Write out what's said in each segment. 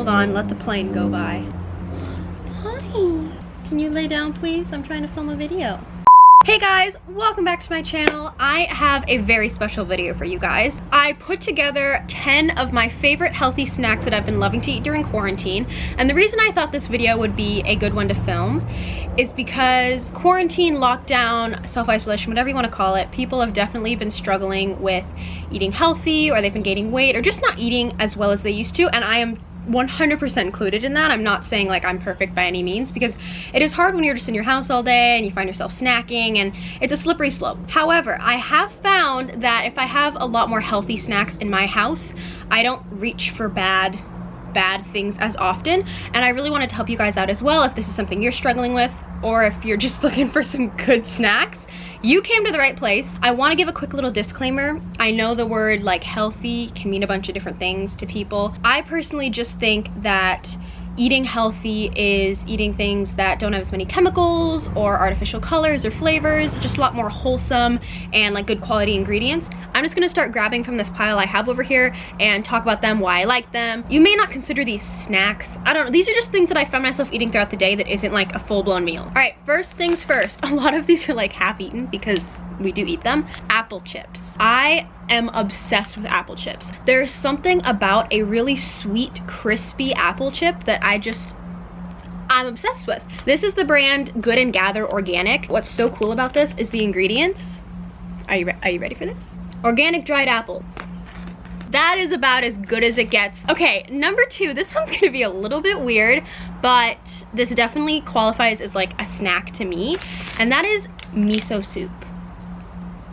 Hold on, let the plane go by. Hi. Can you lay down, please? I'm trying to film a video. Hey guys, welcome back to my channel. I have a very special video for you guys. I put together 10 of my favorite healthy snacks that I've been loving to eat during quarantine. And the reason I thought this video would be a good one to film is because quarantine, lockdown, self-isolation, whatever you want to call it, people have definitely been struggling with eating healthy, or they've been gaining weight, or just not eating as well as they used to. And I am 100% included in that. I'm not saying like I'm perfect by any means, because it is hard when you're just in your house all day and you find yourself snacking, and it's a slippery slope. However, I have found that if I have a lot more healthy snacks in my house, I don't reach for bad things as often. And I really wanted to help you guys out as well. If this is something you're struggling with, or if you're just looking for some good snacks, you came to the right place. I want to give a quick little disclaimer. I know the word like healthy can mean a bunch of different things to people. I personally just think that eating healthy is eating things that don't have as many chemicals or artificial colors or flavors, just a lot more wholesome and like good quality ingredients. I'm just gonna start grabbing from this pile I have over here and talk about them, why I like them. You may not consider these snacks. I don't know, these are just things that I found myself eating throughout the day that isn't like a full-blown meal. All right, first things first, a lot of these are like half-eaten because we do eat them. Apple chips. I am obsessed with apple chips. There's something about a really sweet, crispy apple chip that I'm obsessed with. This is the brand Good and Gather Organic. What's so cool about this is the ingredients. Are you ready for this? Organic dried apple. That is about as good as it gets. Okay, number 2, this one's gonna be a little bit weird, but this definitely qualifies as like a snack to me, and that is miso soup.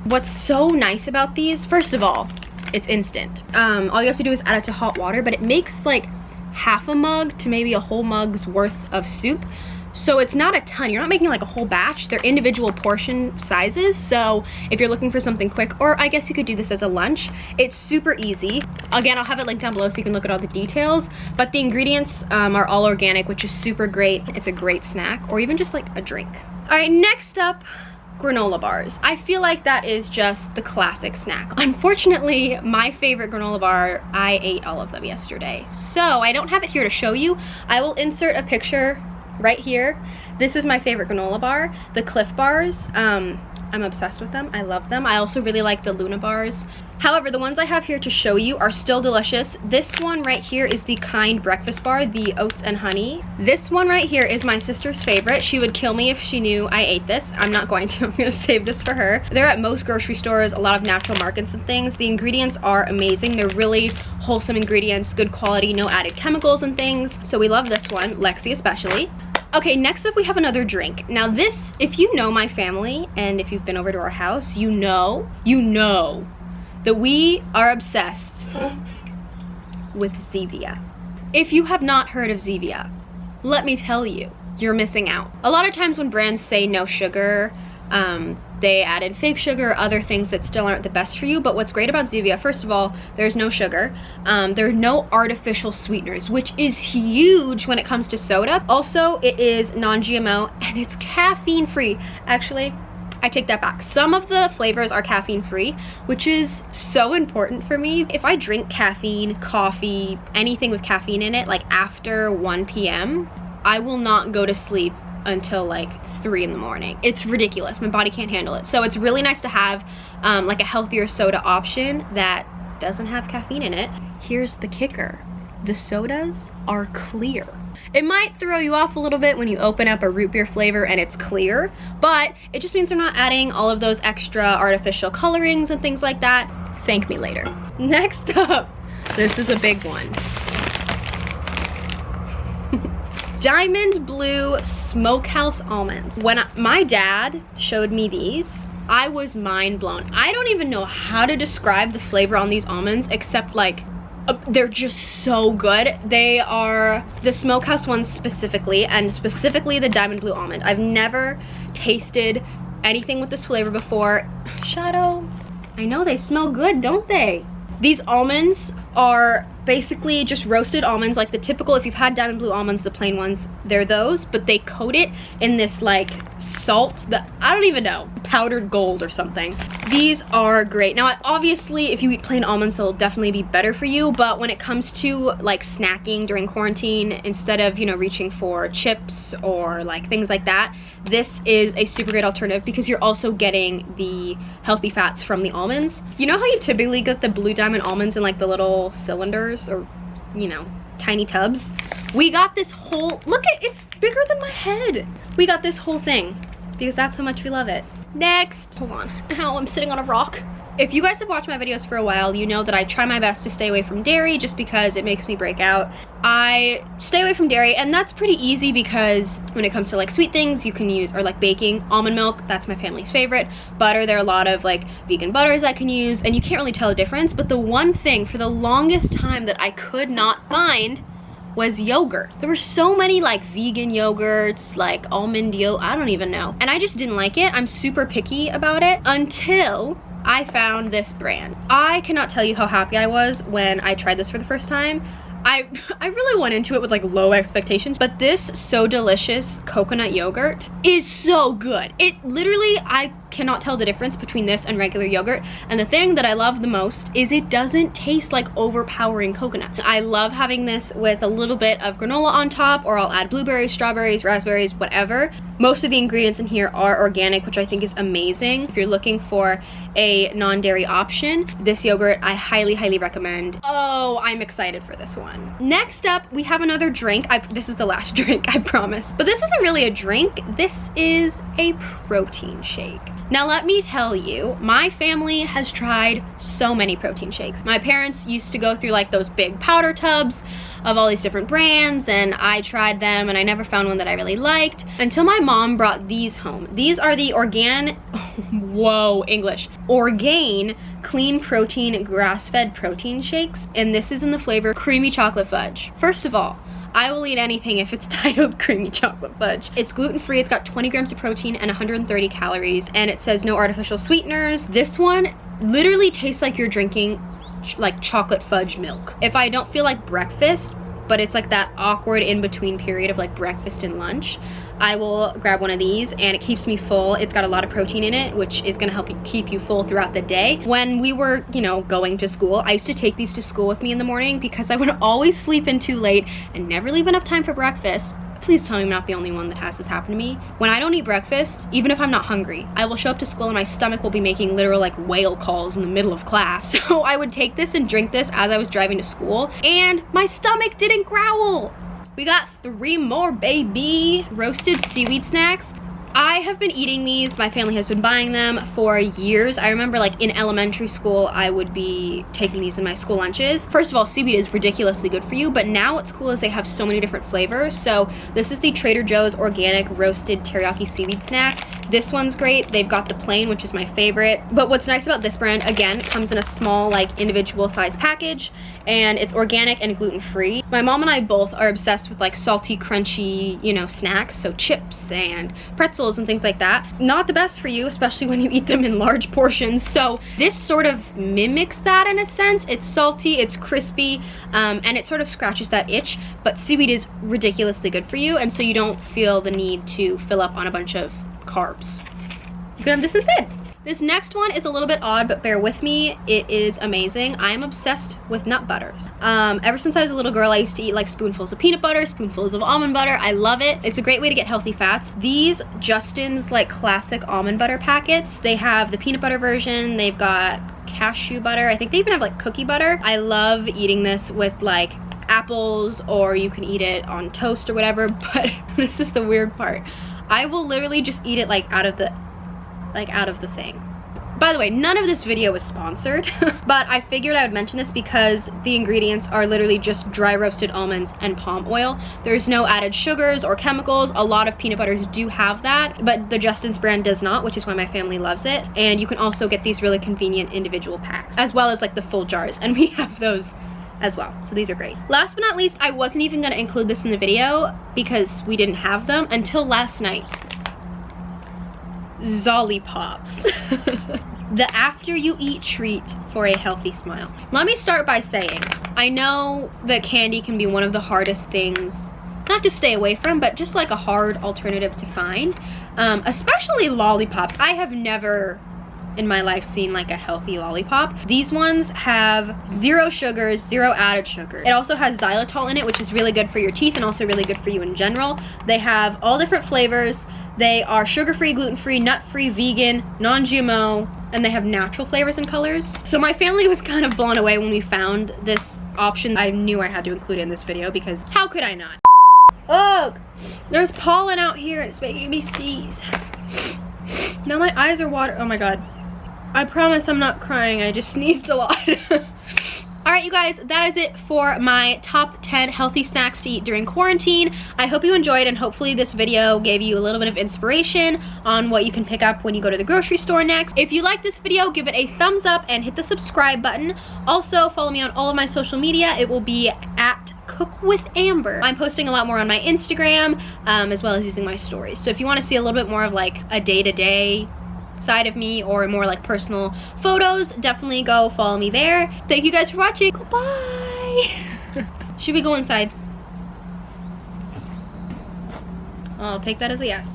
What's so nice about these, first of all, it's instant. All you have to do is add it to hot water, but it makes like half a mug to maybe a whole mug's worth of soup. So it's not a ton. You're not making like a whole batch. They're individual portion sizes. So if you're looking for something quick, or I guess you could do this as a lunch, it's super easy. Again, I'll have it linked down below so you can look at all the details. But the ingredients are all organic, which is super great. It's a great snack, or even just like a drink. All right, next up, granola bars. I feel like that is just the classic snack. Unfortunately, my favorite granola bar, I ate all of them yesterday. So I don't have it here to show you. I will insert a picture right here. This is my favorite granola bar, the Cliff bars. I'm obsessed with them. I love them. I also really like the Luna bars. However, the ones I have here to show you are still delicious. This one right here is the Kind breakfast bar, the oats and honey. This one right here is my sister's favorite. She would kill me if she knew I ate this. I'm not going to. I'm gonna save this for her. They're at most grocery stores, a lot of natural markets and things. The ingredients are amazing. They're really wholesome ingredients, good quality, no added chemicals and things. So we love this one, Lexi especially. Okay, next up we have another drink. Now this, if you know my family and if you've been over to our house, you know that we are obsessed with Zevia. If you have not heard of Zevia, let me tell you, you're missing out. A lot of times when brands say no sugar, they add in fake sugar, other things that still aren't the best for you. But what's great about Zevia, first of all, there's no sugar. There are no artificial sweeteners, which is huge when it comes to soda. Also, it is non-GMO and it's caffeine free. Actually, I take that back. Some of the flavors are caffeine free, which is so important for me. If I drink caffeine, coffee, anything with caffeine in it, like after 1 p.m., I will not go to sleep until like 3 in the morning. It's ridiculous. My body can't handle it. So it's really nice to have like a healthier soda option that doesn't have caffeine in it. Here's the kicker. The sodas are clear. It might throw you off a little bit when you open up a root beer flavor and it's clear, but it just means they're not adding all of those extra artificial colorings and things like that. Thank me later. Next up, this is a big one. Diamond Blue Smokehouse Almonds. When my dad showed me these, I was mind blown. I don't even know how to describe the flavor on these almonds except like, they're just so good. They are the Smokehouse ones specifically, and specifically the Diamond Blue Almond. I've never tasted anything with this flavor before. Shadow, I know they smell good, don't they? These almonds are basically just roasted almonds, like the typical, if you've had diamond blue almonds, the plain ones, they're those, but they coat it in this like salt that, I don't even know, powdered gold or something. These are great. Now, obviously, if you eat plain almonds, they'll definitely be better for you, but when it comes to like snacking during quarantine, instead of, you know, reaching for chips or like things like that, this is a super great alternative because you're also getting the healthy fats from the almonds. You know how you typically get the blue diamond almonds in like the little cylinders or, you know, tiny tubs? We got this whole, look at, it's bigger than my head. We got this whole thing because that's how much we love it. Next, hold on, ow, I'm sitting on a rock. If you guys have watched my videos for a while, you know that I try my best to stay away from dairy just because it makes me break out. I stay away from dairy, and that's pretty easy because when it comes to like sweet things, you can use, or like baking, almond milk, that's my family's favorite. Butter, there are a lot of like vegan butters I can use, and you can't really tell the difference. But the one thing for the longest time that I could not find was yogurt. There were so many like vegan yogurts, like almond yogurt, I don't even know. And I just didn't like it. I'm super picky about it until I found this brand. I cannot tell you how happy I was when I tried this for the first time. I really went into it with like low expectations, but this So Delicious coconut yogurt is so good. It literally, I cannot tell the difference between this and regular yogurt. And the thing that I love the most is it doesn't taste like overpowering coconut. I love having this with a little bit of granola on top, or I'll add blueberries, strawberries, raspberries, whatever. Most of the ingredients in here are organic, which I think is amazing. If you're looking for a non-dairy option, this yogurt I highly, highly recommend. Oh, I'm excited for this one. Next up, we have another drink. This is the last drink, I promise. But this isn't really a drink. This is a protein shake. Now let me tell you, my family has tried so many protein shakes. My parents used to go through like those big powder tubs of all these different brands, and I tried them and I never found one that I really liked until my mom brought these home. These are the Orgain clean protein grass-fed protein shakes, and this is in the flavor creamy chocolate fudge. First of all, I will eat anything if it's titled creamy chocolate fudge. It's gluten-free, it's got 20 grams of protein and 130 calories, and it says no artificial sweeteners. This one literally tastes like you're drinking like chocolate fudge milk. If I don't feel like breakfast, but it's like that awkward in-between period of like breakfast and lunch, I will grab one of these, and it keeps me full. It's got a lot of protein in it, which is gonna help you keep you full throughout the day. When we were, you know, going to school, I used to take these to school with me in the morning because I would always sleep in too late and never leave enough time for breakfast. Please tell me I'm not the only one that has this happen to me. When I don't eat breakfast, even if I'm not hungry, I will show up to school and my stomach will be making literal like whale calls in the middle of class. So I would take this and drink this as I was driving to school, and my stomach didn't growl. We got 3 more, baby. Roasted seaweed snacks. I have been eating these, my family has been buying them for years. I remember like in elementary school, I would be taking these in my school lunches. First of all, seaweed is ridiculously good for you, but now what's cool is they have so many different flavors. So this is the Trader Joe's organic roasted teriyaki seaweed snack. This one's great. They've got the plain, which is my favorite. But what's nice about this brand, again, it comes in a small like individual size package, and it's organic and gluten-free. My mom and I both are obsessed with like salty, crunchy, you know, snacks. So chips and pretzels and things like that. Not the best for you, especially when you eat them in large portions. So this sort of mimics that in a sense. It's salty, it's crispy, and it sort of scratches that itch, but seaweed is ridiculously good for you, and so you don't feel the need to fill up on a bunch of carbs. You can have this instead. This next one is a little bit odd, but bear with me. It is amazing. I am obsessed with nut butters. Ever since I was a little girl, I used to eat like spoonfuls of peanut butter, spoonfuls of almond butter. I love it. It's a great way to get healthy fats. These Justin's like classic almond butter packets, they have the peanut butter version. They've got cashew butter. I think they even have like cookie butter. I love eating this with like apples, or you can eat it on toast or whatever, but this is the weird part. I will literally just eat it like out of the thing. By the way, none of this video was sponsored, but I figured I would mention this because the ingredients are literally just dry roasted almonds and palm oil. There's no added sugars or chemicals. A lot of peanut butters do have that, but the Justin's brand does not, which is why my family loves it. And you can also get these really convenient individual packs, as well as like the full jars, and we have those as well. So these are great. Last but not least, I wasn't even gonna include this in the video because we didn't have them until last night. Zollipops. the after you eat treat for a healthy smile. Let me start by saying, I know that candy can be one of the hardest things, not to stay away from, but just like a hard alternative to find, especially lollipops. I have never in my life seen like a healthy lollipop. These ones have 0 sugars, 0 added sugar. It also has xylitol in it, which is really good for your teeth and also really good for you in general. They have all different flavors. They are sugar-free, gluten-free, nut-free, vegan, non-GMO, and they have natural flavors and colors. So my family was kind of blown away when we found this option. I knew I had to include it in this video because how could I not? Ugh, there's pollen out here and it's making me sneeze. Now my eyes are water. Oh my god. I promise I'm not crying, I just sneezed a lot. Alright you guys, that is it for my top 10 healthy snacks to eat during quarantine. I hope you enjoyed and hopefully this video gave you a little bit of inspiration on what you can pick up when you go to the grocery store next. If you like this video, give it a thumbs up and hit the subscribe button. Also, follow me on all of my social media. It will be at Cook with Amber. I'm posting a lot more on my Instagram, as well as using my stories. So if you want to see a little bit more of like a day-to-day side of me or more like personal photos, definitely go follow me there. Thank you guys for watching. Goodbye. Should we go inside? I'll take that as a yes.